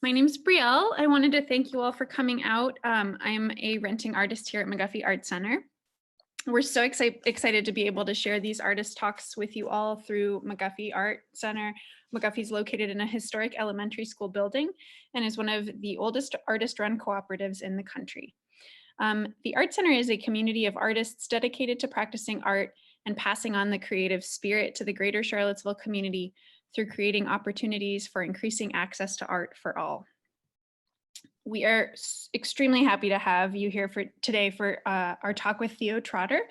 My name's Brielle. I wanted to thank you all for coming out. I'm a renting artist here at McGuffey Art Center. We're so excited to be able to share these artist talks with you all through McGuffey Art Center. McGuffey's located in a historic elementary school building and is one of the oldest artist-run cooperatives in the country. The Art Center is a community of artists dedicated to practicing art and passing on the creative spirit to the greater Charlottesville community through creating opportunities for increasing access to art for all. We are extremely happy to have you here today for our talk with Theo Trotter,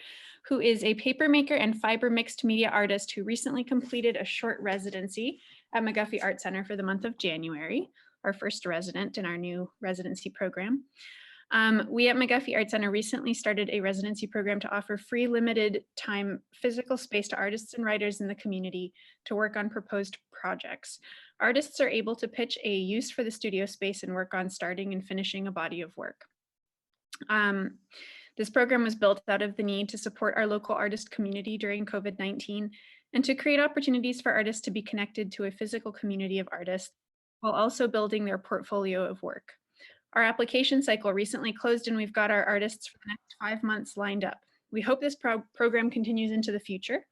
who is a papermaker and fiber mixed media artist who recently completed a short residency at McGuffey Art Center for the month of January, our first resident in our new residency program. We at McGuffey Art Center recently started a residency program to offer free limited time physical space to artists and writers in the community to work on proposed projects. Artists are able to pitch a use for the studio space and work on starting and finishing a body of work. This program was built out of the need to support our local artist community during COVID-19 and to create opportunities for artists to be connected to a physical community of artists while also building their portfolio of work. Our application cycle recently closed and we've got our artists for the next 5 months lined up. We hope this program continues into the future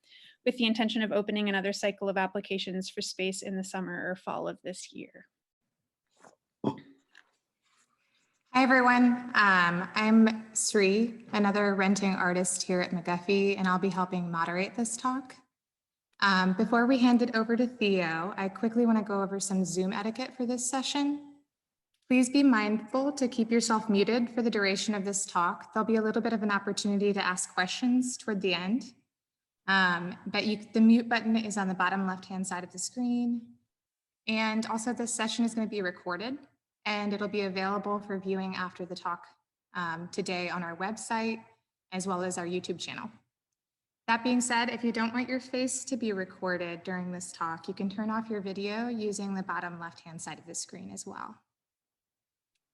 with the intention of opening another cycle of applications for space in the summer or fall of this year. Hi everyone, I'm Sri, another renting artist here at McGuffey, and I'll be helping moderate this talk. Before we hand it over to Theo, I quickly want to go over some Zoom etiquette for this session. Please be mindful to keep yourself muted for the duration of this talk. There'll be a little bit of an opportunity to ask questions toward the end. The mute button is on the bottom left-hand side of the screen. And also this session is going to be recorded and it'll be available for viewing after the talk today on our website, as well as our YouTube channel. That being said, if you don't want your face to be recorded during this talk, you can turn off your video using the bottom left-hand side of the screen as well.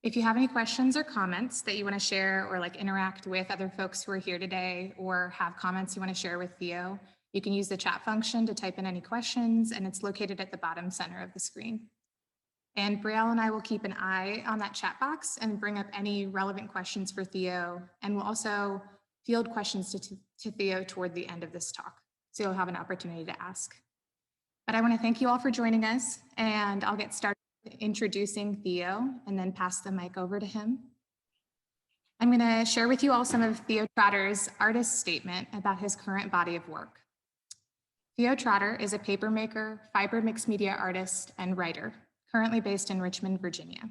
If you have any questions or comments that you want to share or interact with other folks who are here today, or have comments you want to share with Theo, you can use the chat function to type in any questions, and it's located at the bottom center of the screen. And Brielle and I will keep an eye on that chat box and bring up any relevant questions for Theo, and we'll also field questions to Theo toward the end of this talk, so you'll have an opportunity to ask. But I want to thank you all for joining us, and I'll get started introducing Theo and then pass the mic over to him. I'm going to share with you all some of Theo Trotter's artist statement about his current body of work. Theo Trotter is a papermaker, fiber mixed media artist, and writer, currently based in Richmond, Virginia.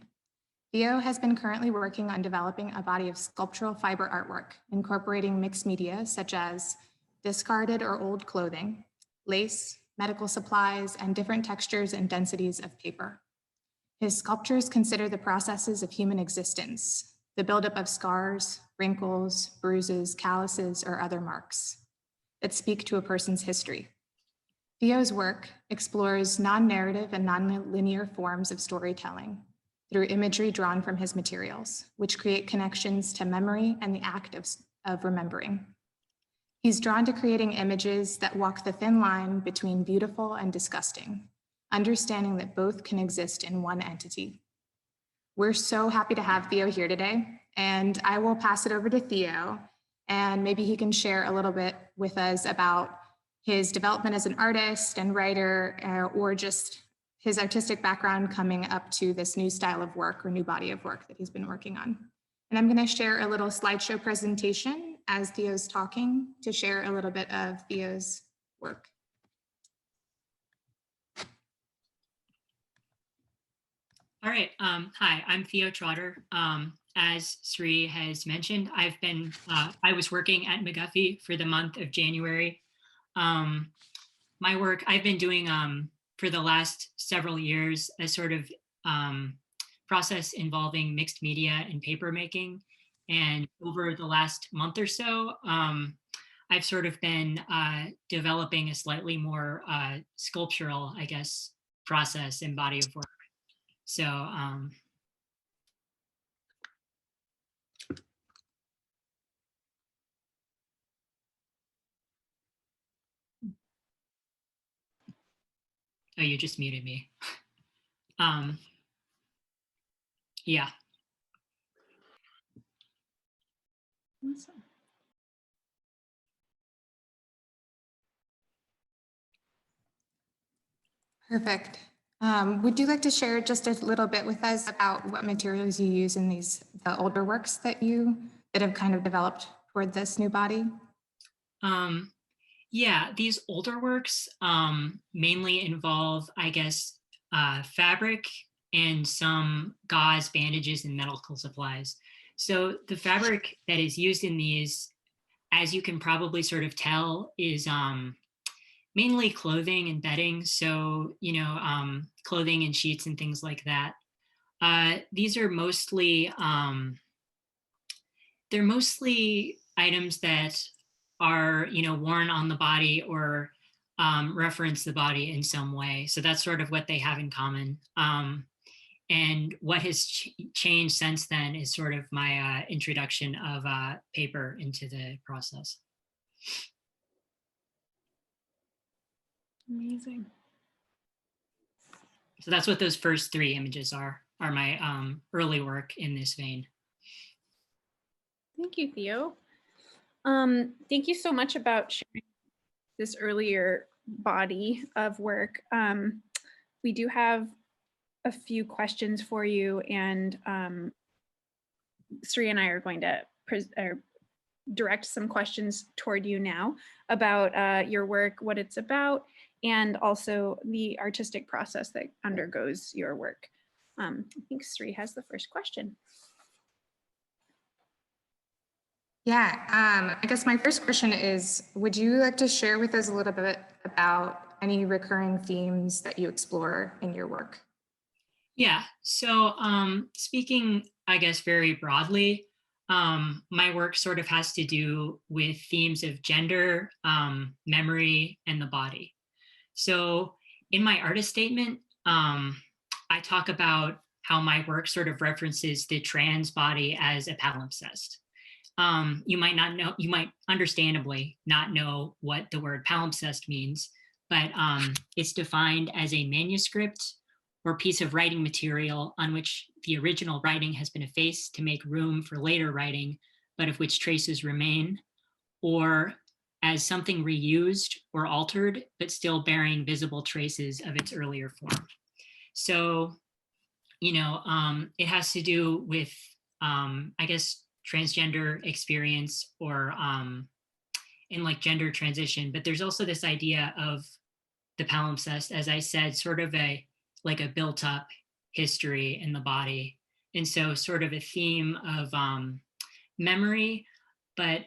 Theo has been currently working on developing a body of sculptural fiber artwork, incorporating mixed media such as discarded or old clothing, lace, medical supplies, and different textures and densities of paper. His sculptures consider the processes of human existence, the buildup of scars, wrinkles, bruises, calluses, or other marks that speak to a person's history. Theo's work explores non-narrative and non-linear forms of storytelling through imagery drawn from his materials, which create connections to memory and the act of remembering. He's drawn to creating images that walk the thin line between beautiful and disgusting, understanding that both can exist in one entity. We're so happy to have Theo here today, and I will pass it over to Theo, and maybe he can share a little bit with us about his development as an artist and writer, or just his artistic background coming up to this new style of work or new body of work that he's been working on. And I'm going to share a little slideshow presentation as Theo's talking to share a little bit of Theo's work. All right. Hi, I'm Theo Trotter. As Sri has mentioned, I was working at McGuffey for the month of January. My work I've been doing for the last several years, a sort of process involving mixed media and paper making. And over the last month or so, I've sort of been developing a slightly more sculptural, I guess, process and body of work. So oh, you just muted me. Yeah. Awesome. Perfect. Would you like to share just a little bit with us about what materials you use in the older works that have kind of developed toward this new body? Um, yeah, these older works mainly involve, I guess, fabric and some gauze, bandages, and medical supplies. So the fabric that is used in these, as you can probably sort of tell, is mainly clothing and bedding. So, clothing and sheets and things like that. These are they're mostly items that are, worn on the body or reference the body in some way. So that's sort of what they have in common. And what has changed since then is sort of my introduction of paper into the process. Amazing. So that's what those first three images are my early work in this vein. Thank you, Theo. Thank you so much about sharing this earlier body of work. We do have a few questions for you, and Sri and I are going to direct some questions toward you now about your work, what it's about, and also the artistic process that undergoes your work. I think Sri has the first question. Yeah, I guess my first question is, would you like to share with us a little bit about any recurring themes that you explore in your work? Yeah. So speaking, I guess, very broadly, my work sort of has to do with themes of gender, memory, and the body. So in my artist statement, I talk about how my work sort of references the trans body as a palimpsest. You might not know, you might understandably not know what the word palimpsest means, but it's defined as a manuscript or piece of writing material on which the original writing has been effaced to make room for later writing, but of which traces remain, or as something reused or altered, but still bearing visible traces of its earlier form. So, it has to do with, I guess, transgender experience or in like gender transition. But there's also this idea of the palimpsest, as I said, sort of a built up history in the body. And so sort of a theme of memory, but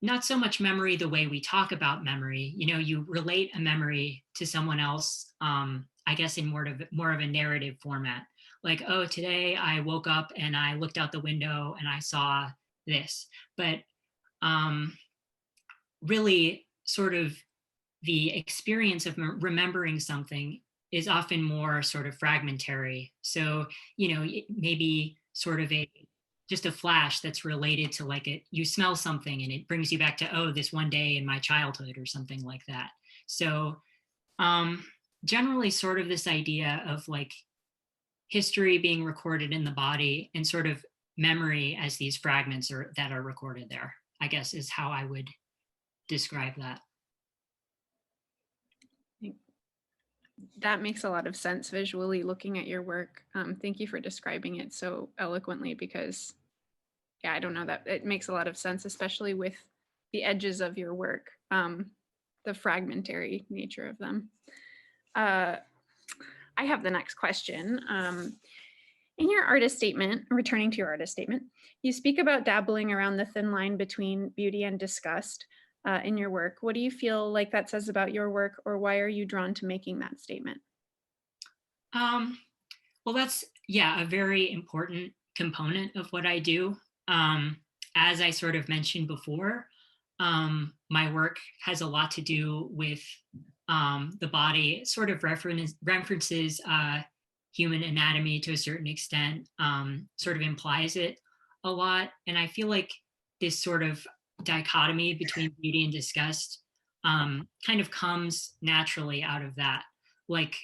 not so much memory the way we talk about memory. You relate a memory to someone else, I guess in more of a narrative format. Like, oh, today I woke up and I looked out the window and I saw this. But really sort of the experience of remembering something is often more sort of fragmentary. So, maybe sort of just a flash that's related to you smell something and it brings you back to, oh, this one day in my childhood or something like that. So generally sort of this idea of history being recorded in the body and sort of memory as these fragments that are recorded there, I guess is how I would describe that. That makes a lot of sense visually looking at your work. Thank you for describing it so eloquently because, yeah, I don't know, that it makes a lot of sense, especially with the edges of your work, the fragmentary nature of them. I have the next question. In your artist statement, returning to your artist statement, you speak about dabbling around the thin line between beauty and disgust in your work. What do you feel like that says about your work, or why are you drawn to making that statement? Well, that's, yeah, a very important component of what I do. As I sort of mentioned before, my work has a lot to do with the body. It sort of references human anatomy to a certain extent, sort of implies it a lot. And I feel like this sort of dichotomy between beauty and disgust kind of comes naturally out of that. Like,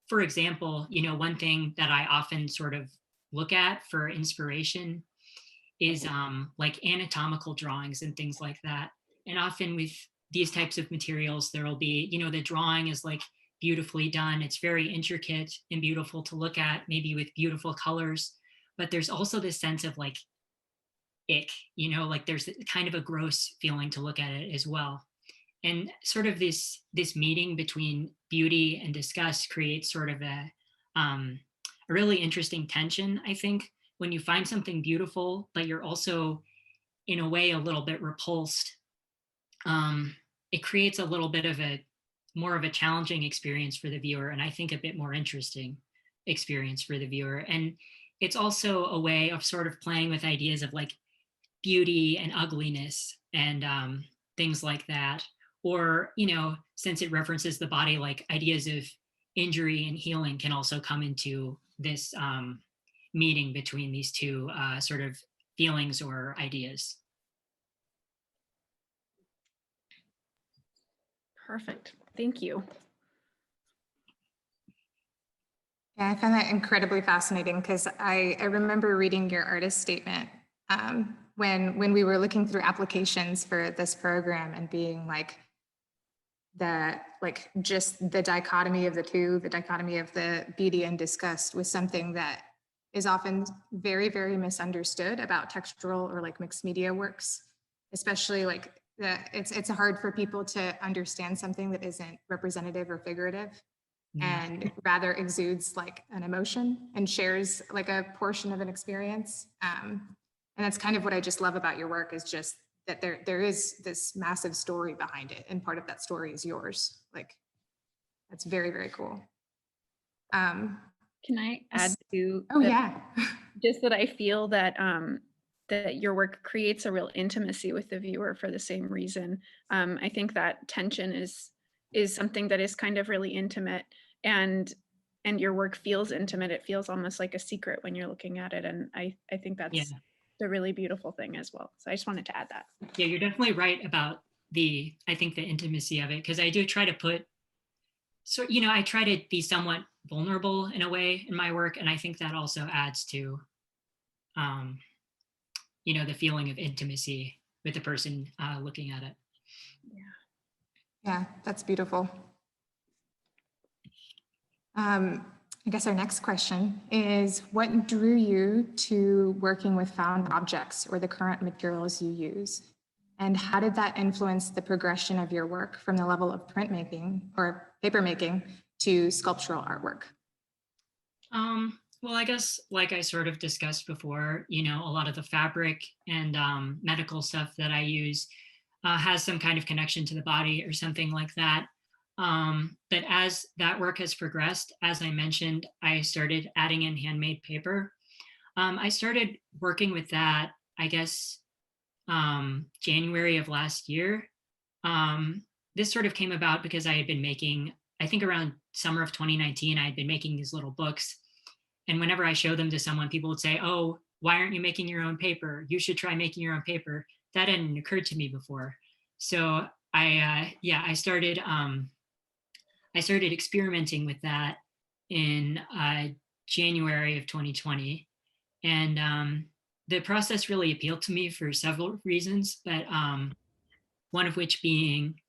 for example, one thing that I often sort of look at for inspiration is like anatomical drawings and things like that. And often with these types of materials, there will be, the drawing is like beautifully done. It's very intricate and beautiful to look at, maybe with beautiful colors. But there's also this sense of like ick, like there's kind of a gross feeling to look at it as well. And sort of this meeting between beauty and disgust creates sort of a really interesting tension, I think, when you find something beautiful, but you're also in a way a little bit repulsed. It creates a little bit of a more of a challenging experience for the viewer, and I think a bit more interesting experience for the viewer. And it's also a way of sort of playing with ideas of like beauty and ugliness and things like that. Or, since it references the body, like ideas of injury and healing can also come into this meeting between these two sort of feelings or ideas. Perfect. Thank you. Yeah, I find that incredibly fascinating because I remember reading your artist statement when we were looking through applications for this program and being like just the dichotomy of the two, the dichotomy of the beauty and disgust was something that is often very, very misunderstood about textural or like mixed media works, especially like it's hard for people to understand something that isn't representative or figurative. Yeah. And rather exudes like an emotion and shares like a portion of an experience. And that's kind of what I just love about your work is just that there is this massive story behind it. And part of that story is yours. Like, that's very, very cool. Can I add to Oh, yeah. just that I feel that that your work creates a real intimacy with the viewer for the same reason. I think that tension is something that is kind of really intimate, and your work feels intimate. It feels almost like a secret when you're looking at it, and I think that's the really beautiful thing as well. So I just wanted to add that. Yeah, you're definitely right about I think the intimacy of it, because I do try to put I try to be somewhat vulnerable in a way in my work, and I think that also adds to the feeling of intimacy with the person looking at it. Yeah, that's beautiful. I guess our next question is, what drew you to working with found objects or the current materials you use? And how did that influence the progression of your work from the level of printmaking or papermaking to sculptural artwork? Well, I guess like I sort of discussed before, a lot of the fabric and medical stuff that I use has some kind of connection to the body or something like that. But as that work has progressed, as I mentioned, I started adding in handmade paper. I started working with that, I guess, January of last year. This sort of came about because I had been making, I think around summer of 2019, I had been making these little books. And whenever I show them to someone, people would say, "Oh, why aren't you making your own paper? You should try making your own paper." That hadn't occurred to me before. So I started experimenting with that in January of 2020. And the process really appealed to me for several reasons, but one of which being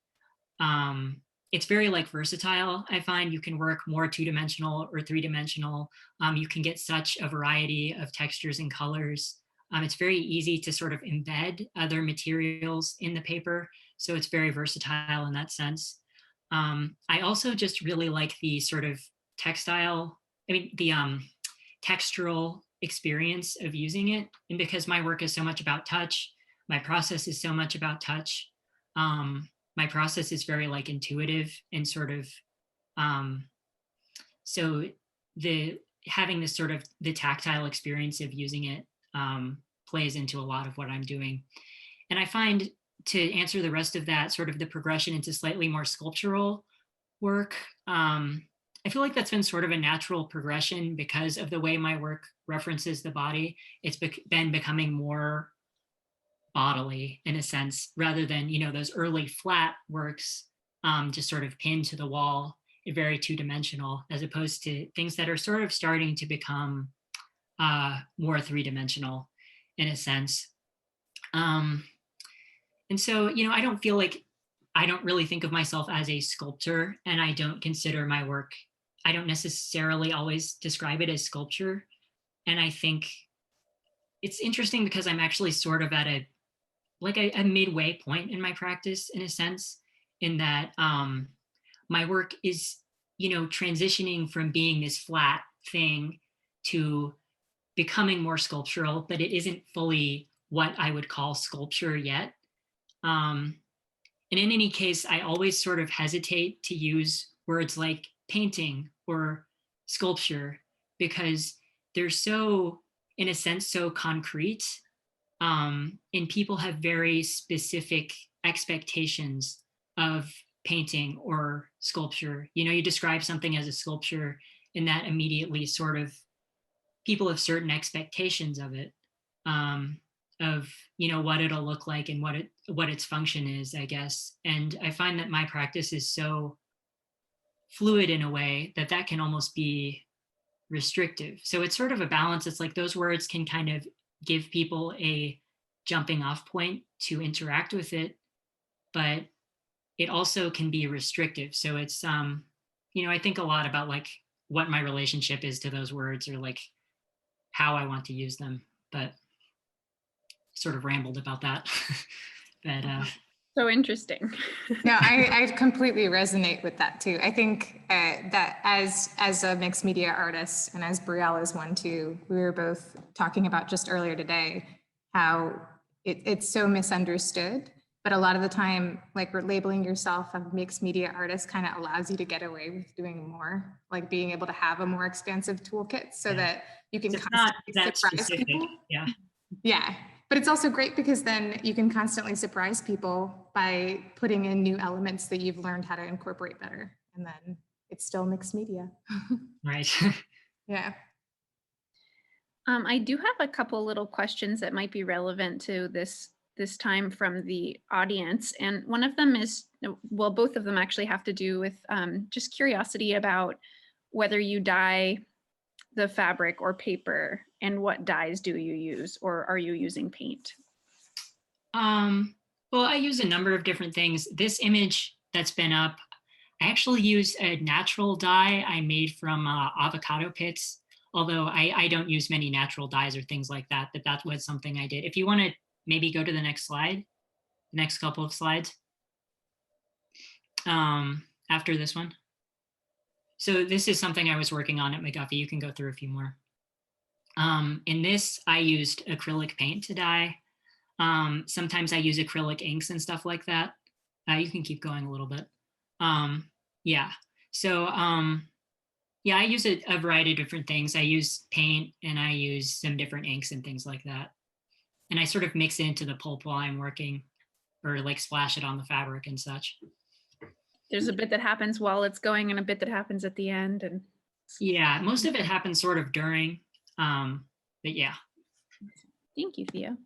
it's very like versatile. I find you can work more two-dimensional or three-dimensional. You can get such a variety of textures and colors. It's very easy to sort of embed other materials in the paper. So it's very versatile in that sense. I also just really like the sort of the textural experience of using it. And because my work is so much about touch, my process is so much about touch. My process is very like intuitive and sort of so having this sort of the tactile experience of using it plays into a lot of what I'm doing. And I find, to answer the rest of that, sort of the progression into slightly more sculptural work, I feel like that's been sort of a natural progression because of the way my work references the body. It's been becoming more bodily in a sense, rather than those early flat works just sort of pinned to the wall, very two-dimensional, as opposed to things that are sort of starting to become more three-dimensional in a sense. And so, I don't really think of myself as a sculptor, and I don't consider my work, I don't necessarily always describe it as sculpture. And I think it's interesting because I'm actually sort of at a midway point in my practice in a sense, in that my work is, transitioning from being this flat thing to becoming more sculptural, but it isn't fully what I would call sculpture yet. Um, and in any case, I always sort of hesitate to use words like painting or sculpture because they're so, in a sense, so concrete. And people have very specific expectations of painting or sculpture. You describe something as a sculpture, and that immediately sort of people have certain expectations of it, of what it'll look like and what its function is, I guess. And I find that my practice is so fluid in a way that can almost be restrictive. So it's sort of a balance. It's like those words can kind of give people a jumping off point to interact with it, but it also can be restrictive. So it's I think a lot about like what my relationship is to those words, or like how I want to use them, but sort of rambled about that. But So interesting. No, I completely resonate with that too. I think that as a mixed media artist, and as Brielle is one too, we were both talking about just earlier today how it's so misunderstood. But a lot of the time, like labeling yourself a mixed media artist kind of allows you to get away with doing more, like being able to have a more expansive toolkit so that you can it's not constantly that surprise specific. people. Yeah. Yeah. But it's also great because then you can constantly surprise people by putting in new elements that you've learned how to incorporate better. And then it's still mixed media. Right. Yeah. I do have a couple little questions that might be relevant to this time from the audience. And one of them is, well, both of them actually have to do with just curiosity about whether you dye the fabric or paper, and what dyes do you use, or are you using paint? Well, I use a number of different things. This image that's been up, I actually used a natural dye I made from avocado pits, although I don't use many natural dyes or things like that, but that was something I did. If you want to maybe go to the next slide, the next couple of slides, after this one. So this is something I was working on at McGuffey. You can go through a few more. In this, I used acrylic paint to dye. Sometimes I use acrylic inks and stuff like that. You can keep going a little bit. Yeah. So yeah, I use a variety of different things. I use paint and I use some different inks and things like that. And I sort of mix it into the pulp while I'm working, or like splash it on the fabric and such. There's a bit that happens while it's going and a bit that happens at the end. And yeah, most of it happens sort of during, but yeah. Thank you, Theo.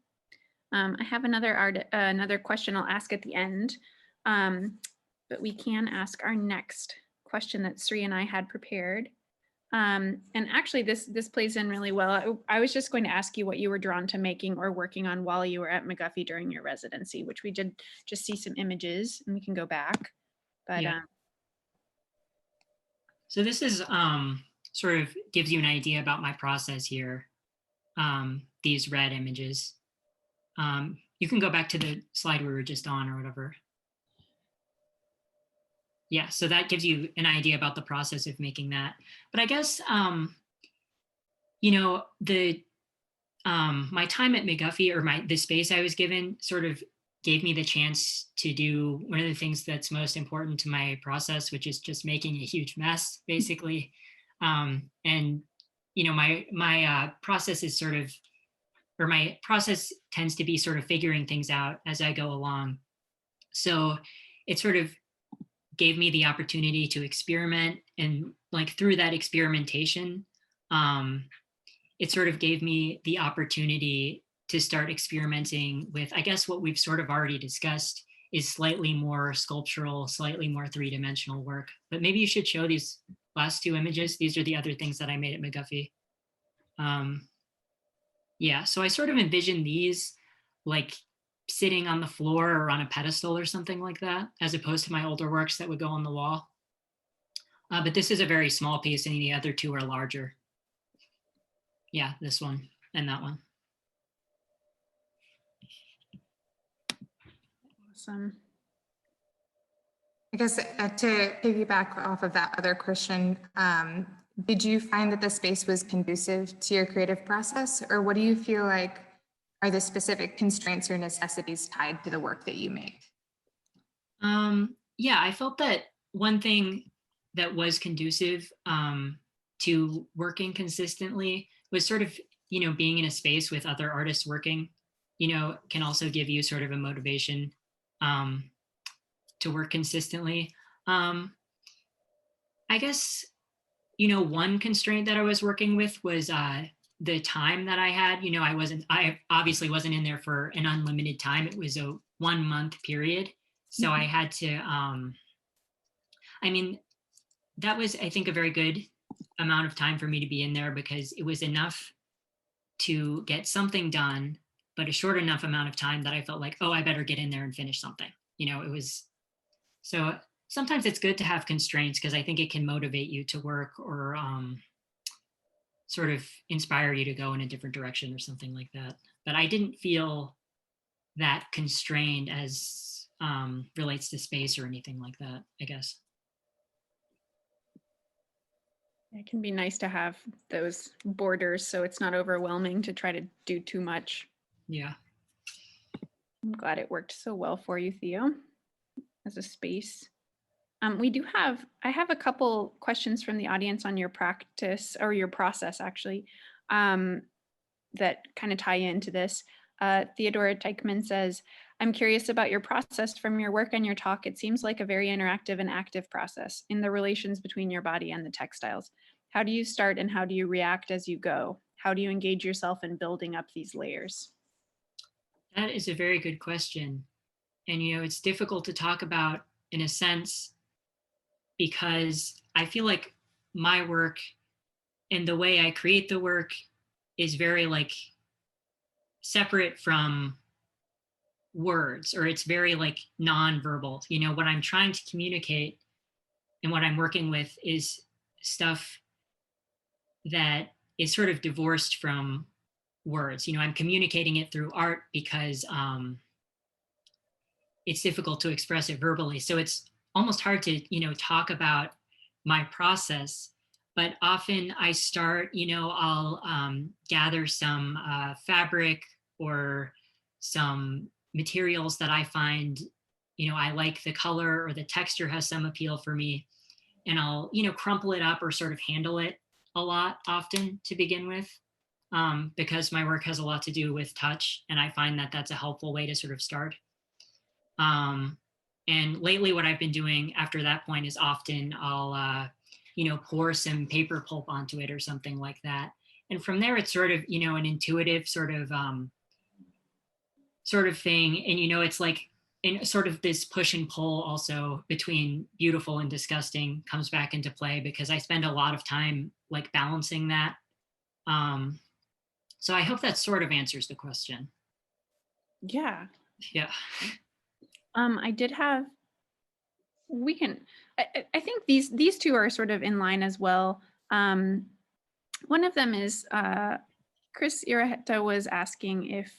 I have another question I'll ask at the end, but we can ask our next question that Sri and I had prepared. And actually, this plays in really well. I was just going to ask you what you were drawn to making or working on while you were at McGuffey during your residency, which we did just see some images, and we can go back. But yeah. So this is sort of gives you an idea about my process here. These red images. You can go back to the slide we were just on or whatever. Yeah, so that gives you an idea about the process of making that. But I guess, my time at McGuffey, or the space I was given, sort of gave me the chance to do one of the things that's most important to my process, which is just making a huge mess, basically. And my process is sort of, or my process tends to be sort of figuring things out as I go along. So it sort of gave me the opportunity to experiment, and like through that experimentation, it sort of gave me the opportunity to start experimenting with, I guess what we've sort of already discussed is slightly more sculptural, slightly more three-dimensional work. But maybe you should show these last two images. These are the other things that I made at McGuffey. Yeah, so I sort of envision these like sitting on the floor or on a pedestal or something like that, as opposed to my older works that would go on the wall. But this is a very small piece and the other two are larger. Yeah, this one and that one. Awesome. I guess to piggyback off of that other question, did you find that the space was conducive to your creative process, or what do you feel like are the specific constraints or necessities tied to the work that you make? Yeah, I felt that one thing that was conducive to working consistently was sort of, being in a space with other artists working, can also give you sort of a motivation um, to work consistently. Um, I guess, one constraint that I was working with was the time that I had. I obviously wasn't in there for an unlimited time. It was a 1 month period. So I had to, I mean, that was, I think, a very good amount of time for me to be in there because it was enough to get something done, but a short enough amount of time that I felt like, oh, I better get in there and finish something. It was so sometimes it's good to have constraints because I think it can motivate you to work or sort of inspire you to go in a different direction or something like that. But I didn't feel that constrained as relates to space or anything like that, I guess. It can be nice to have those borders so it's not overwhelming to try to do too much. Yeah. I'm glad it worked so well for you, Theo, as a space. I have a couple questions from the audience on your practice or your process actually, that kind of tie into this. Theodora Teichman says, I'm curious about your process from your work and your talk. It seems like a very interactive and active process in the relations between your body and the textiles. How do you start and how do you react as you go? How do you engage yourself in building up these layers? That is a very good question. And, it's difficult to talk about in a sense because I feel like my work and the way I create the work is very like separate from words, or it's very like non-verbal. What I'm trying to communicate and what I'm working with is stuff that is sort of divorced from words. I'm communicating it through art because it's difficult to express it verbally. So it's almost hard to, talk about my process. But often I start, I'll gather some fabric or some materials that I find, I like the color or the texture has some appeal for me. And I'll, crumple it up or sort of handle it a lot often to begin with. Because my work has a lot to do with touch. And I find that that's a helpful way to sort of start. And lately what I've been doing after that point is often I'll, pour some paper pulp onto it or something like that. And from there, it's sort of, an intuitive sort of thing. And, it's like in sort of this push and pull also between beautiful and disgusting comes back into play because I spend a lot of time like balancing that. So I hope that sort of answers the question. Yeah. Yeah. I did have, we can, I think these two are sort of in line as well. One of them is Chris Iraheta was asking if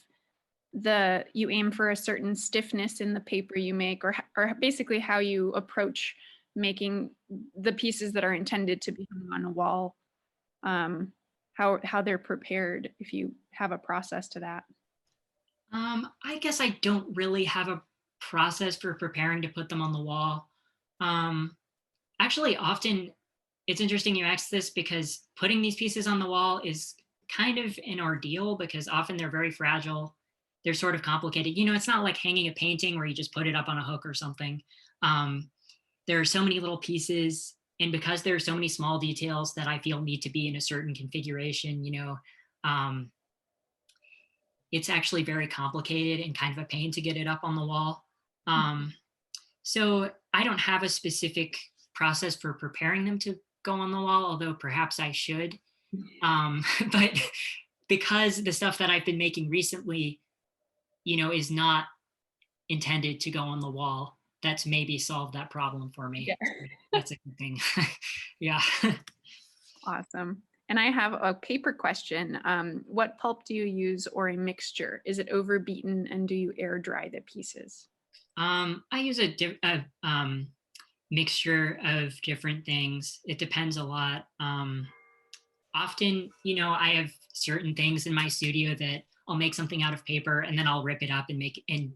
you aim for a certain stiffness in the paper you make, or basically how you approach making the pieces that are intended to be hung on a wall, how they're prepared, if you have a process to that. I guess I don't really have a process for preparing to put them on the wall. Actually, often it's interesting you ask this because putting these pieces on the wall is kind of an ordeal because often they're very fragile. They're sort of complicated. It's not like hanging a painting where you just put it up on a hook or something. There are so many little pieces, and because there are so many small details that I feel need to be in a certain configuration, it's actually very complicated and kind of a pain to get it up on the wall. So I don't have a specific process for preparing them to go on the wall, although perhaps I should. But because the stuff that I've been making recently, is not intended to go on the wall, that's maybe solved that problem for me. Yeah. That's a good thing. Yeah. Awesome. And I have a paper question. What pulp do you use, or a mixture? Is it overbeaten, and do you air dry the pieces? I use a mixture of different things. It depends a lot. Often, I have certain things in my studio that I'll make something out of paper and then I'll rip it up and make it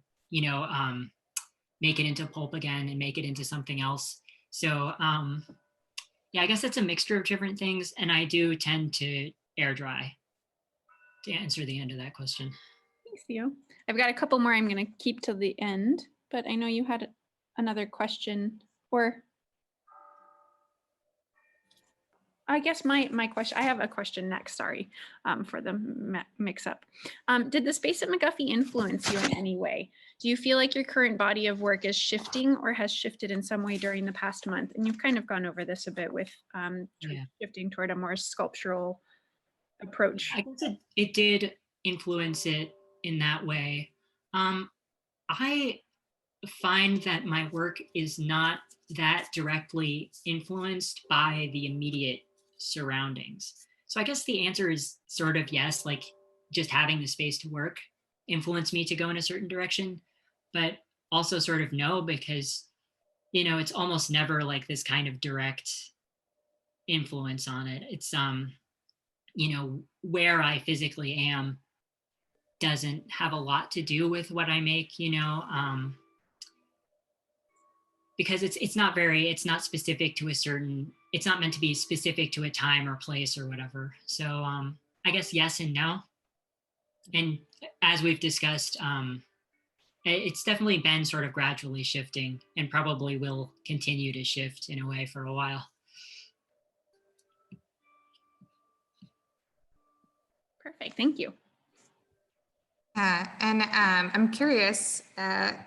into pulp again and make it into something else. So yeah, I guess it's a mixture of different things, and I do tend to air dry to answer the end of that question. Thanks, Theo. I've got a couple more I'm going to keep till the end, but I know you had another question, or I guess my question, I have a question next, sorry, for the mix up. Did the space at McGuffey influence you in any way? Do you feel like your current body of work is shifting or has shifted in some way during the past month? And you've kind of gone over this a bit with Yeah. shifting toward a more sculptural approach. I guess it did influence it in that way. I find that my work is not that directly influenced by the immediate surroundings. So I guess the answer is sort of yes, like just having the space to work influenced me to go in a certain direction, but also sort of no, because, it's almost never like this kind of direct influence on it. It's, where I physically am doesn't have a lot to do with what I make, because it's not specific to it's not meant to be specific to a time or place or whatever. So I guess yes and no. And as we've discussed, it's definitely been sort of gradually shifting and probably will continue to shift in a way for a while. Perfect, thank you. And I'm curious,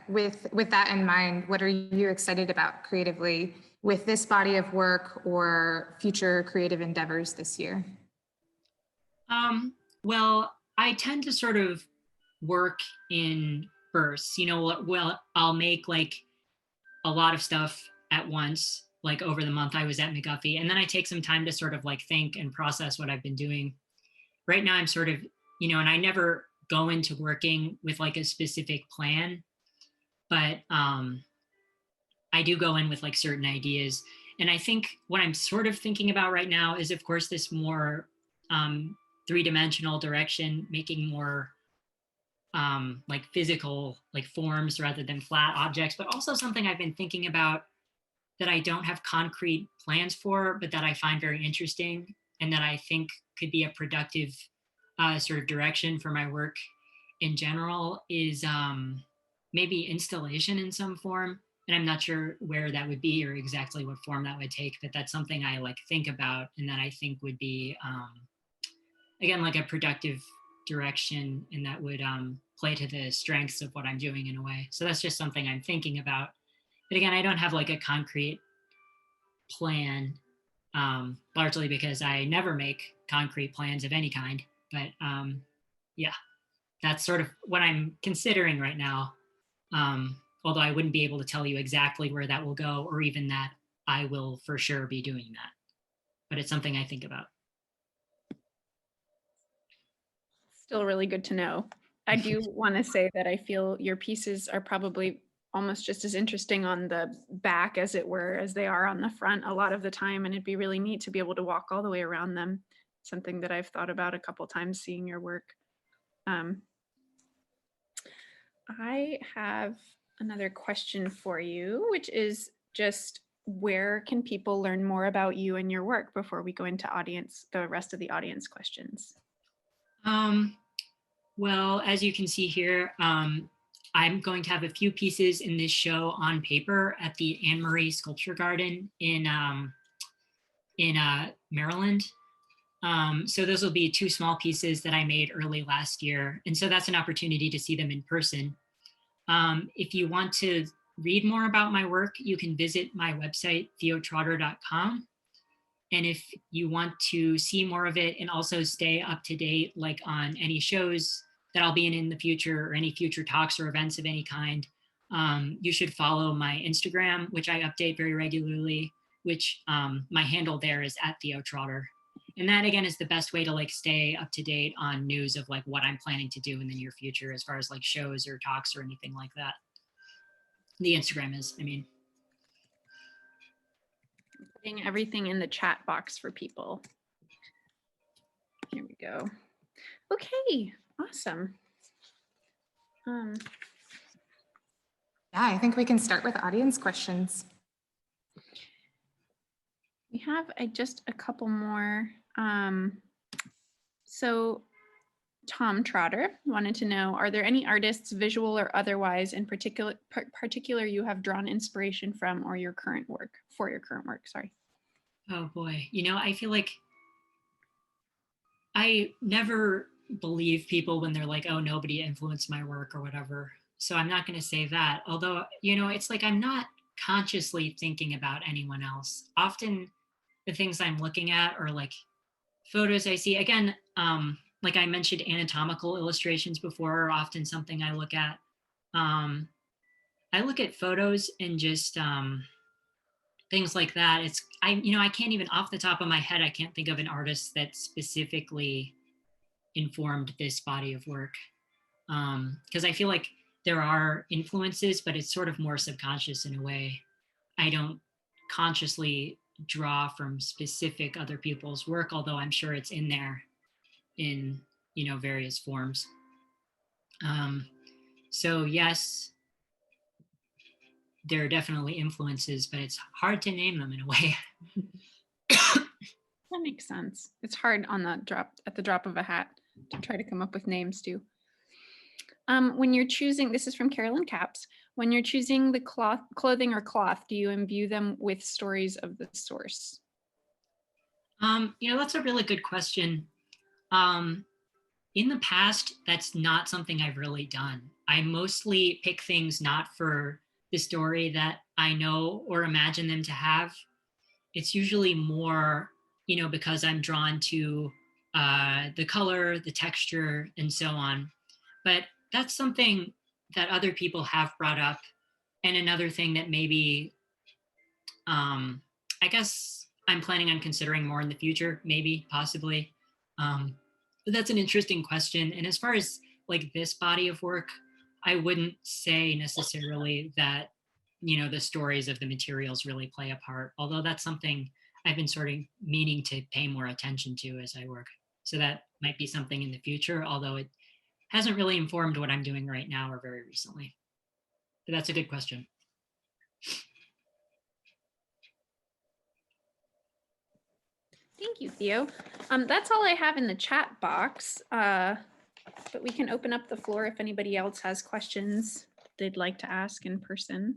with that in mind, what are you excited about creatively with this body of work or future creative endeavors this year? Well, I tend to sort of work in bursts. Well, I'll make like a lot of stuff at once, like over the month I was at McGuffey, and then I take some time to sort of like think and process what I've been doing. Right now I'm sort of, and I never go into working with like a specific plan, but I do go in with like certain ideas. And I think what I'm sort of thinking about right now is, of course, this more three-dimensional direction, making more like physical like forms rather than flat objects, but also something I've been thinking about that I don't have concrete plans for, but that I find very interesting and that I think could be a productive sort of direction for my work in general is maybe installation in some form. And I'm not sure where that would be or exactly what form that would take, but that's something I like think about and that I think would be, again, like a productive direction and that would play to the strengths of what I'm doing in a way. So that's just something I'm thinking about. But again, I don't have like a concrete plan, largely because I never make concrete plans of any kind. But yeah, that's sort of what I'm considering right now. Although I wouldn't be able to tell you exactly where that will go or even that I will for sure be doing that. But it's something I think about. Still really good to know. I do want to say that I feel your pieces are probably almost just as interesting on the back, as it were, as they are on the front a lot of the time. And it'd be really neat to be able to walk all the way around them. Something that I've thought about a couple times seeing your work. I have another question for you, which is just where can people learn more about you and your work before we go into the rest of the audience questions? Well, as you can see here, I'm going to have a few pieces in this show on paper at the Anne Marie Sculpture Garden in Maryland. So those will be 2 small pieces that I made early last year. And so that's an opportunity to see them in person. If you want to read more about my work, you can visit my website, theotrotter.com. And if you want to see more of it and also stay up to date, like on any shows that I'll be in the future or any future talks or events of any kind, you should follow my Instagram, which I update very regularly, which my handle there is @Theo Trotter. And that again is the best way to like stay up to date on news of like what I'm planning to do in the near future as far as like shows or talks or anything like that. The Instagram is, I mean. Putting everything in the chat box for people. Here we go. Okay, awesome. Yeah, I think we can start with audience questions. We have just a couple more. So Tom Trotter wanted to know, are there any artists, visual or otherwise, in particular you have drawn inspiration from or your current work, for your current work, sorry. Oh boy, you know, I feel like I never believe people when they're like, oh, nobody influenced my work or whatever. So I'm not going to say that. Although, you know, it's like I'm not consciously thinking about anyone else. Often the things I'm looking at are like photos I see. Again, like I mentioned, anatomical illustrations before are often something I look at. I look at photos and just things like that. I can't even off the top of my head, I can't think of an artist that specifically informed this body of work. Because I feel like there are influences, but it's sort of more subconscious in a way. I don't consciously draw from specific other people's work, although I'm sure it's in there in, you know, various forms. So yes, there are definitely influences, but it's hard to name them in a way. That makes sense. It's hard on at the drop of a hat to try to come up with names too. When you're choosing, this is from Carolyn Capps, when you're choosing the clothing or cloth, do you imbue them with stories of the source? You know, that's a really good question. In the past, that's not something I've really done. I mostly pick things not for the story that I know or imagine them to have. It's usually more, you know, because I'm drawn to the color, the texture, and so on. But that's something that other people have brought up. And another thing that maybe, I guess I'm planning on considering more in the future, maybe, possibly. But that's an interesting question. And as far as like this body of work, I wouldn't say necessarily that, you know, the stories of the materials really play a part, although that's something I've been sort of meaning to pay more attention to as I work. So that might be something in the future, although it hasn't really informed what I'm doing right now or very recently. But that's a good question. Thank you, Theo. That's all I have in the chat box, but we can open up the floor if anybody else has questions they'd like to ask in person.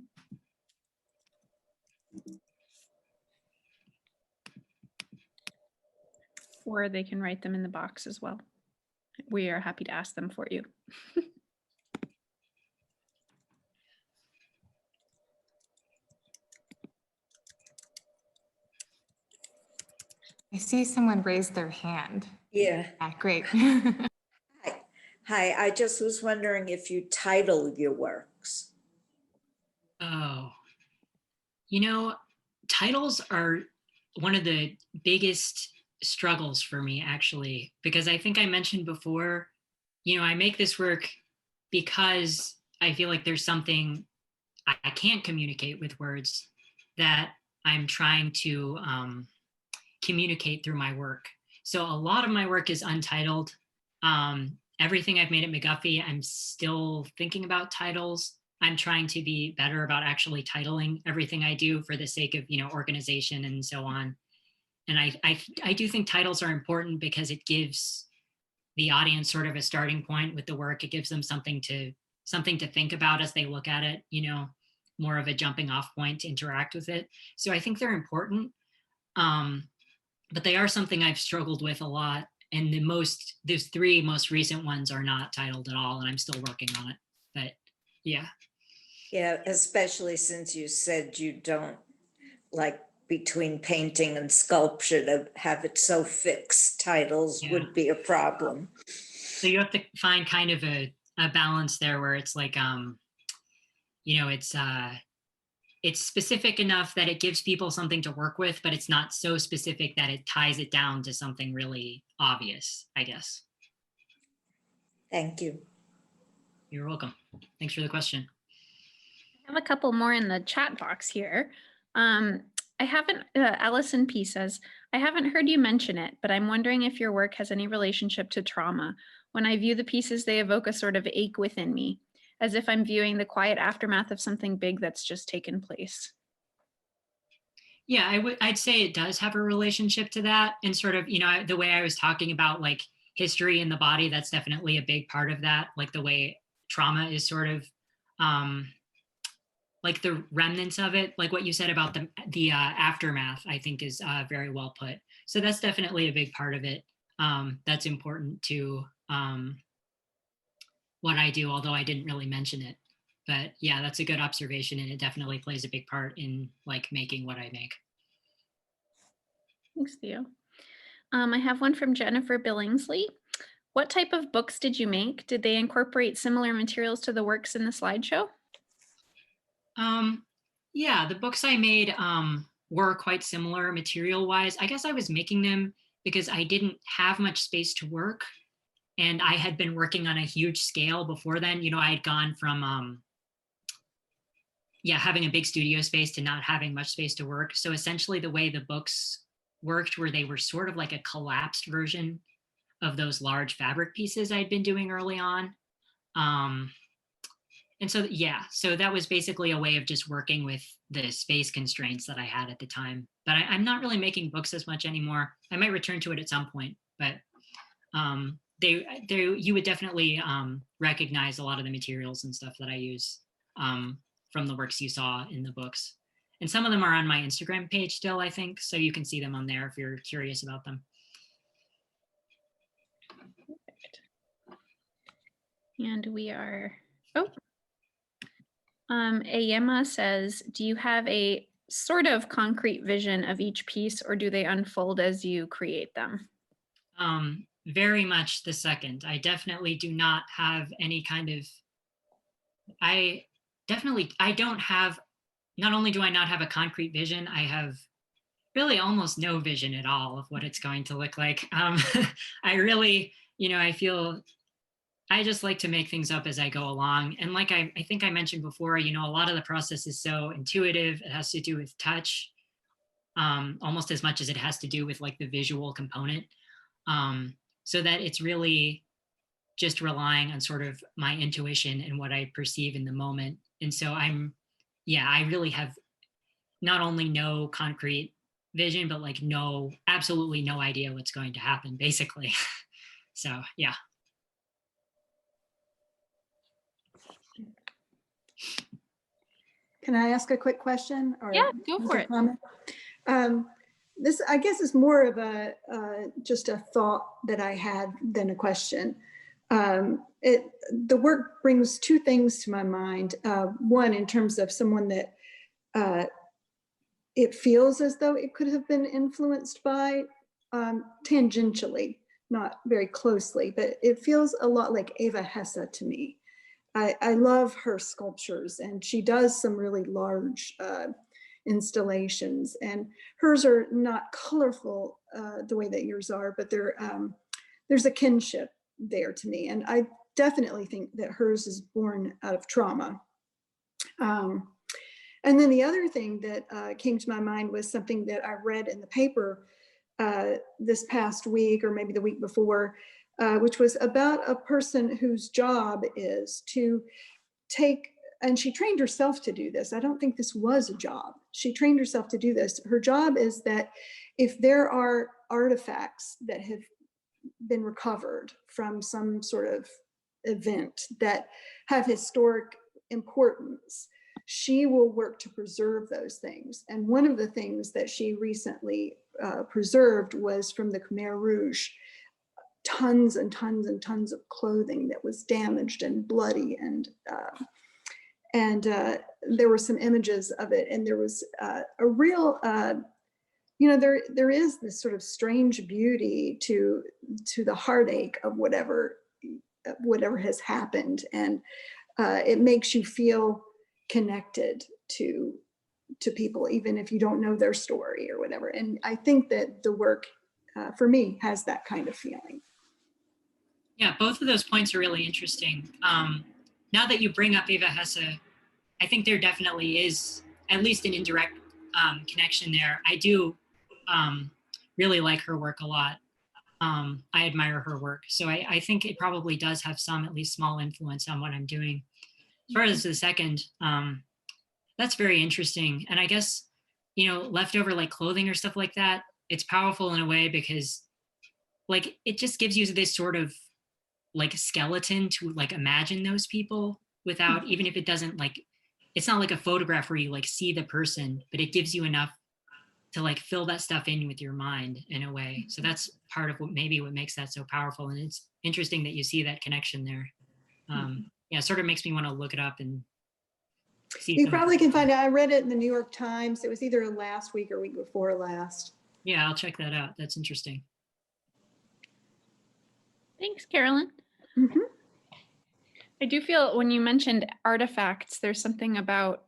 Or they can write them in the box as well. We are happy to ask them for you. I see someone raise their hand. Yeah. Great. Hi, I just was wondering if you title your works. Oh, you know, titles are one of the biggest struggles for me, actually, because I think I mentioned before, you know, I make this work because I feel like there's something I can't communicate with words that I'm trying to communicate through my work. So a lot of my work is untitled. Everything I've made at McGuffey, I'm still thinking about titles. I'm trying to be better about actually titling everything I do for the sake of, you know, organization and so on. And I do think titles are important because it gives the audience sort of a starting point with the work. It gives them something to think about as they look at it, you know, more of a jumping off point to interact with it. So I think they're important. But they are something I've struggled with a lot. And those three most recent ones are not titled at all, and I'm still working on it. But yeah. Yeah, especially since you said you don't like between painting and sculpture to have it so fixed. Titles Yeah. would be a problem. So you have to find kind of a balance there where it's like, you know, it's specific enough that it gives people something to work with, but it's not so specific that it ties it down to something really obvious, I guess. Thank you. You're welcome. Thanks for the question. I have a couple more in the chat box here. I haven't, Allison P says, I haven't heard you mention it, but I'm wondering if your work has any relationship to trauma. When I view the pieces, they evoke a sort of ache within me, as if I'm viewing the quiet aftermath of something big that's just taken place. Yeah, I'd say it does have a relationship to that. And sort of, you know, the way I was talking about like history in the body, that's definitely a big part of that. Like the way trauma is sort of like the remnants of it, like what you said about the aftermath, I think is very well put. So that's definitely a big part of it. That's important to what I do, although I didn't really mention it. But yeah, that's a good observation, and it definitely plays a big part in like making what I make. Thanks, Theo. I have one from Jennifer Billingsley. What type of books did you make? Did they incorporate similar materials to the works in the slideshow? Yeah, the books I made were quite similar material-wise. I guess I was making them because I didn't have much space to work, and I had been working on a huge scale before then. You know, I had gone from having a big studio space to not having much space to work. So essentially the way the books worked were they were sort of like a collapsed version of those large fabric pieces I'd been doing early on. And so, yeah, so that was basically a way of just working with the space constraints that I had at the time. But I'm not really making books as much anymore. I might return to it at some point, but you would definitely recognize a lot of the materials and stuff that I use from the works you saw in the books. And some of them are on my Instagram page still, I think, so you can see them on there if you're curious about them. Perfect. And we are, Ayema says, do you have a sort of concrete vision of each piece, or do they unfold as you create them? Very much the second. I definitely do not have any kind of, I don't have, not only do I not have a concrete vision, I have really almost no vision at all of what it's going to look like. I really, you know, I feel I just like to make things up as I go along. And like I think I mentioned before, you know, a lot of the process is so intuitive. It has to do with touch, almost as much as it has to do with like the visual component. So that it's really just relying on sort of my intuition and what I perceive in the moment. And so I really have not only no concrete vision, but like absolutely no idea what's going to happen, basically. So, yeah. Can I ask a quick question? Or Yeah, go for it. comment? This, I guess, is more of a just a thought that I had than a question. The work brings two things to my mind. One, in terms of someone that it feels as though it could have been influenced by tangentially, not very closely, but it feels a lot like Eva Hesse to me. I love her sculptures, and she does some really large installations, and hers are not colorful the way that yours are, but there's a kinship there to me. And I definitely think that hers is born out of trauma. And then the other thing that came to my mind was something that I read in the paper this past week, or maybe the week before, which was about a person whose job is to take, and she trained herself to do this. I don't think this was a job. She trained herself to do this. Her job is that if there are artifacts that have been recovered from some sort of event that have historic importance, she will work to preserve those things. And one of the things that she recently preserved was from the Khmer Rouge, tons and tons and tons of clothing that was damaged and bloody, and there were some images of it, and there was a real you know, there is this sort of strange beauty to the heartache of whatever has happened, and it makes you feel connected to people, even if you don't know their story or whatever. And I think that the work, for me, has that kind of feeling. Yeah, both of those points are really interesting. Now that you bring up Eva Hesse, I think there definitely is at least an indirect connection there. I do really like her work a lot. I admire her work. So I think it probably does have some, at least small, influence on what I'm doing. As far as the second, that's very interesting. And I guess, you know, leftover like clothing or stuff like that, it's powerful in a way because like it just gives you this sort of like skeleton to like imagine those people without, even if it doesn't like, it's not like a photograph where you like see the person, but it gives you enough to like fill that stuff in with your mind in a way. So that's part of what makes that so powerful. And it's interesting that you see that connection there. Yeah, it sort of makes me want to look it up and see. You probably can find it. I read it in the New York Times. It was either last week or week before last. Yeah, I'll check that out. That's interesting. Thanks, Carolyn. Mm-hmm. I do feel when you mentioned artifacts, there's something about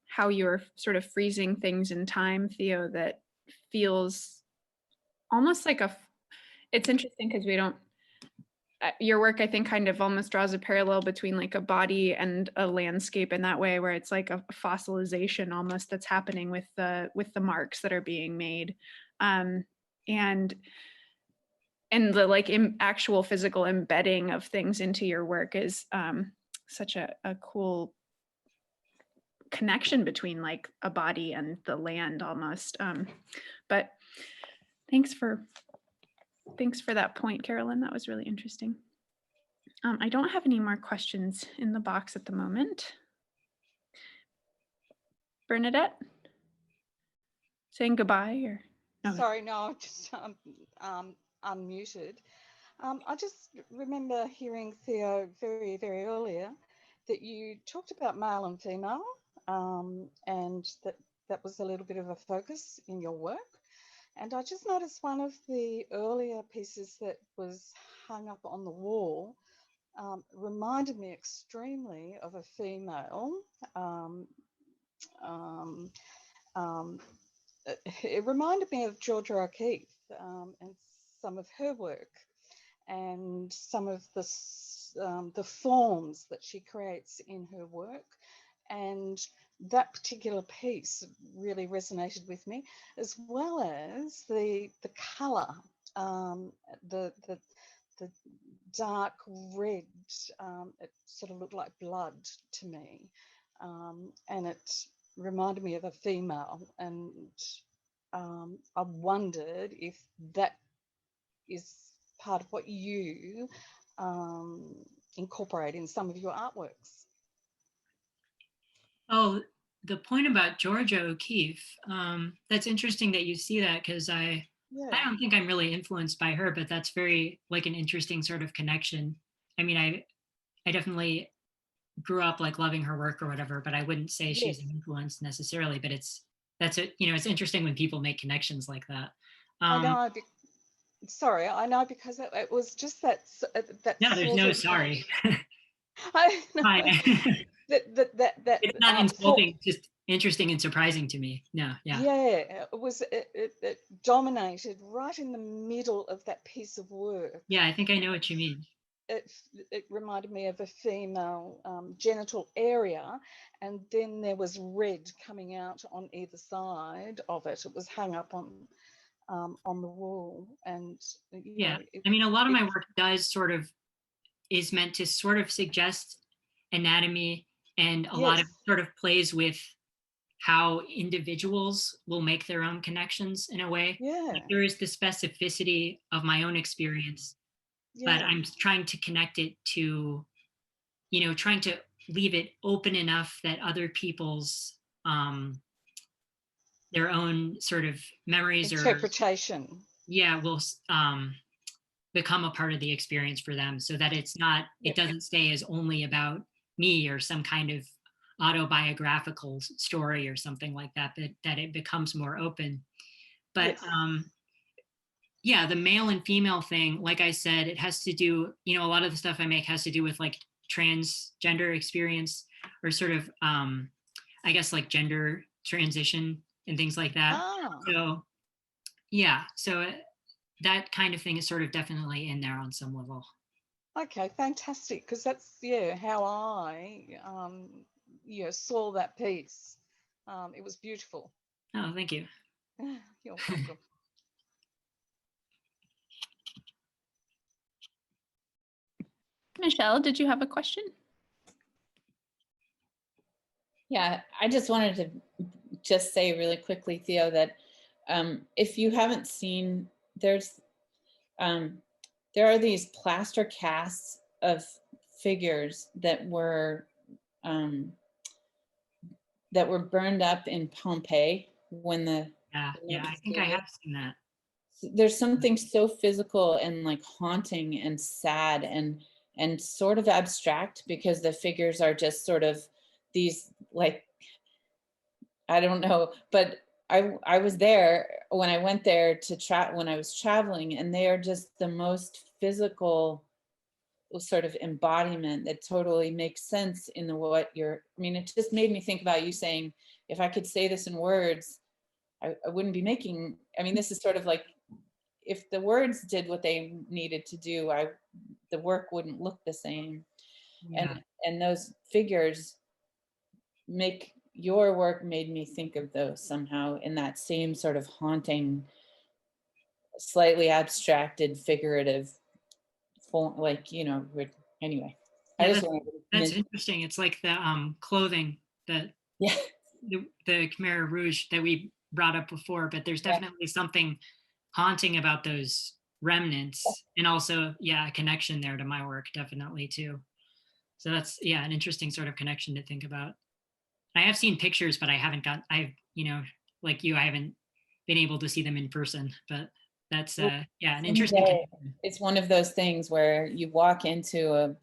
how you're sort of freezing things in time, Theo, that feels almost like it's interesting because we don't, your work, I think, kind of almost draws a parallel between like a body and a landscape in that way, where it's like a fossilization almost that's happening with the marks that are being made. And the like actual physical embedding of things into your work is such a cool connection between like a body and the land almost. But thanks for that point, Carolyn. That was really interesting. I don't have any more questions in the box at the moment. Bernadette? Saying goodbye or? No. Sorry, no, I'm just unmuted. I just remember hearing Theo very, very earlier that you talked about male and female, and that was a little bit of a focus in your work. And I just noticed one of the earlier pieces that was hung up on the wall reminded me extremely of a female. It reminded me of Georgia O'Keeffe and some of her work and some of the forms that she creates in her work. And that particular piece really resonated with me, as well as the colour, the dark red. It sort of looked like blood to me, and it reminded me of a female, and I wondered if that is part of what you incorporate in some of your artworks. Oh, the point about Georgia O'Keeffe, that's interesting that you see that, because I don't think I'm really influenced by her, but that's very like an interesting sort of connection. I mean, I definitely grew up like loving her work or whatever, but I wouldn't say she's an influence necessarily, but it's interesting when people make connections like that. I know. Sorry, I know, because it was just that. No, there's no sorry. I know. Fine. that it's not insulting, it's just interesting and surprising to me. No, yeah. Yeah, it dominated right in the middle of that piece of work. Yeah, I think I know what you mean. It reminded me of a female genital area, and then there was red coming out on either side of it. It was hung up on the wall, and yeah, I mean, a lot of my work is meant to sort of suggest anatomy, and a lot of sort of plays with how individuals will make their own connections in a way. Yeah, like there is the specificity of my own experience, but I'm trying to connect it to, trying to leave it open enough that other people's their own sort of memories interpretation will become a part of the experience for them, so that it doesn't stay as only about me or some kind of autobiographical story or something like that, but that it becomes more open. But Yes. yeah, the male and female thing, like I said, it has to do, a lot of the stuff I make has to do with like transgender experience or sort of, I guess like gender transition and things like that. Ah, So yeah, so that kind of thing is sort of definitely in there on some level. okay, fantastic. Because that's, yeah, how I, saw that piece. It was beautiful. Oh, thank you. You're welcome. Michelle, did you have a question? Yeah, I just wanted to just say really quickly, Theo, that if you haven't seen, there are these plaster casts of figures that were burned up in Pompeii when the Yeah, I was think I doing it. have seen that. There's something so physical and like haunting and sad and sort of abstract, because the figures are just sort of these, like, I don't know, but I was there when I went there to when I was traveling, and they are just the most physical sort of embodiment that totally makes sense in I mean, it just made me think about you saying, if I could say this in words, I wouldn't be making, I mean, this is sort of like, if the words did what they needed to do, the work wouldn't look the same. Yeah. And those figures your work made me think of those somehow in that same sort of haunting, slightly abstracted, figurative form, like, anyway. I Yeah, just that's wanted to that's mention. interesting. It's like the clothing that Yeah. the Khmer Rouge that we brought up before, but there's Yeah. definitely something haunting about those remnants, and also, yeah, a connection there to my work, definitely too. So that's, yeah, an interesting sort of connection to think about. I have seen pictures, but like you, I haven't been able to see them in person, but that's yeah, an interesting Someday, connection. it's one of those things where you walk into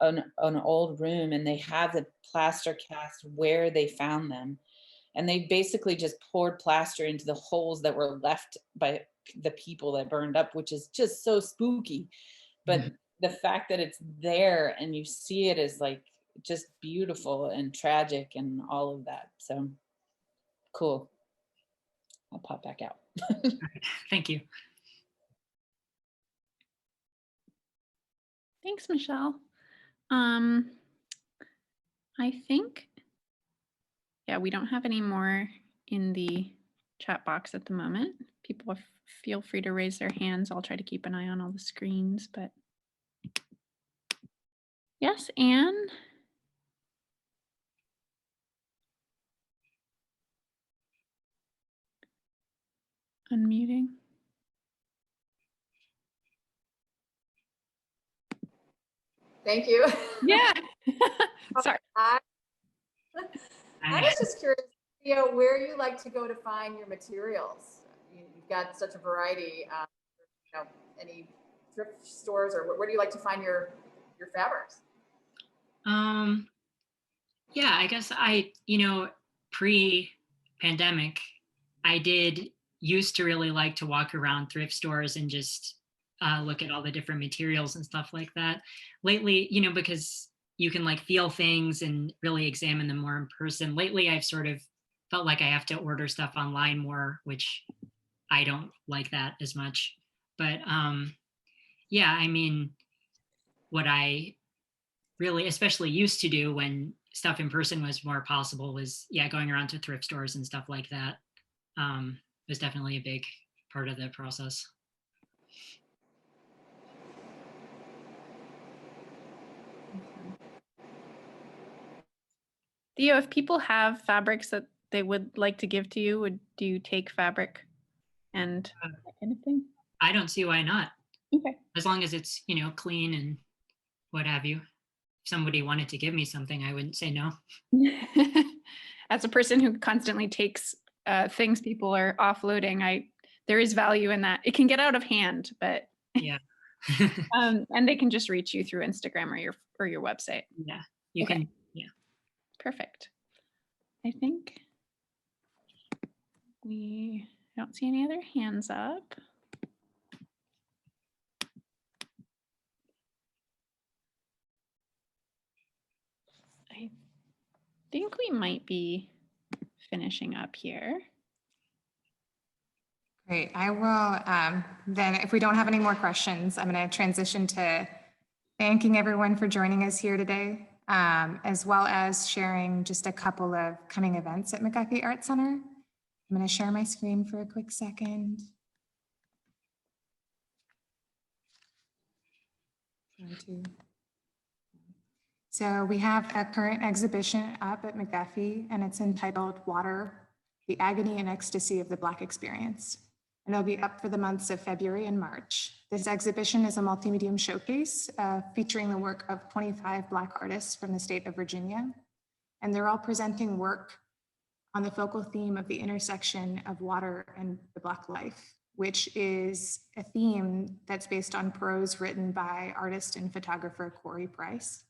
an old room and they have the plaster cast where they found them, and they basically just poured plaster into the holes that were left by the people that burned up, which is just so spooky. But the fact that it's there and you see it is like just beautiful and tragic and all of that. So cool. I'll pop back out. Thank you. Thanks, Michelle. I think, yeah, we don't have any more in the chat box at the moment. People feel free to raise their hands. I'll try to keep an eye on all the screens, but yes, Anne. Unmuting. Thank you. Yeah. Sorry. I was just curious, Theo, where you like to go to find your materials. You've got such a variety. Any thrift stores, or where do you like to find your fabrics? Yeah, I guess pre-pandemic, I did used to really like to walk around thrift stores and just look at all the different materials and stuff like that. Lately, because you can like feel things and really examine them more in person. Lately, I've sort of felt like I have to order stuff online more, which I don't like that as much. But yeah, I mean, what I really especially used to do when stuff in person was more possible was, yeah, going around to thrift stores and stuff like that. Was definitely a big part of the process. Theo, if people have fabrics that they would like to give to you, do you take fabric and that kind of thing? I don't see why not. Okay. As long as it's, clean and what have you. If somebody wanted to give me something, I wouldn't say no. As a person who constantly takes things people are offloading, there is value in that. It can get out of hand, but yeah. And they can just reach you through Instagram or your website. Yeah, you okay. can. Yeah. Perfect. I think we I don't see any other hands up. I think we might be finishing up here. Great. I will, then if we don't have any more questions, I'm going to transition to thanking everyone for joining us here today, as well as sharing just a couple of coming events at McGuffey Art Center. I'm going to share my screen for a quick second. So we have a current exhibition up at McGuffey, and it's entitled Water, the Agony and Ecstasy of the Black Experience. And it'll be up for the months of February and March. This exhibition is a multi-medium showcase featuring the work of 25 Black artists from the state of Virginia. And they're all presenting work on the focal theme of the intersection of water and the Black life, which is a theme that's based on prose written by artist and photographer Corey Price.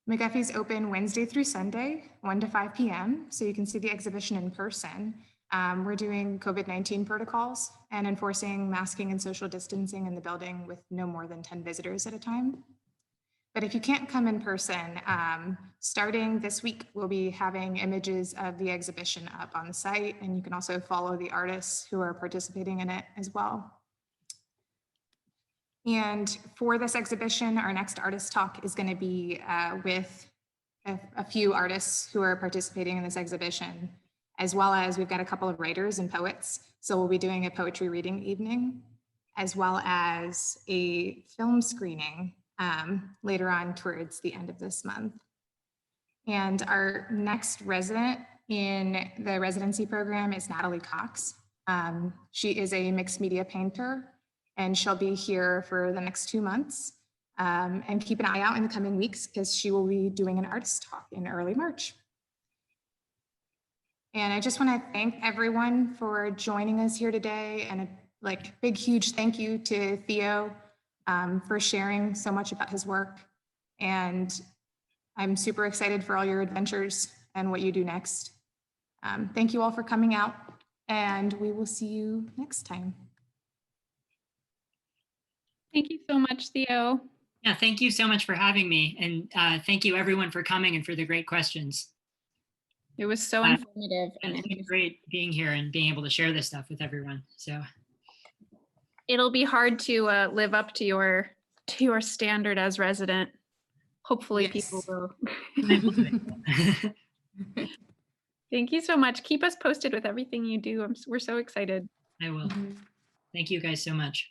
McGuffey's open Wednesday through Sunday, 1 to 5 p.m. So you can see the exhibition in person. We're doing COVID-19 protocols and enforcing masking and social distancing in the building with no more than 10 visitors at a time. But if you can't come in person, starting this week, we'll be having images of the exhibition up on the site, and you can also follow the artists who are participating in it as well. And for this exhibition, our next artist talk is going to be with a few artists who are participating in this exhibition, as well as we've got a couple of writers and poets. So we'll be doing a poetry reading evening, as well as a film screening later on towards the end of this month. And our next resident in the residency program is Natalie Cox. She is a mixed media painter, and she'll be here for the next 2 months. And keep an eye out in the coming weeks because she will be doing an artist talk in early March. And I just want to thank everyone for joining us here today, and a big, huge thank you to Theo for sharing so much about his work. And I'm super excited for all your adventures and what you do next. Thank you all for coming out, and we will see you next time. Thank you so much, Theo. Yeah, thank you so much for having me. And thank you everyone for coming and for the great questions. It was so informative and It's been interesting. great being here and being able to share this stuff with everyone. So It'll be hard to live up to your standard as resident. Hopefully people will. Thank you so much. Keep us posted with everything you do. We're so excited. I will. Thank you guys so much.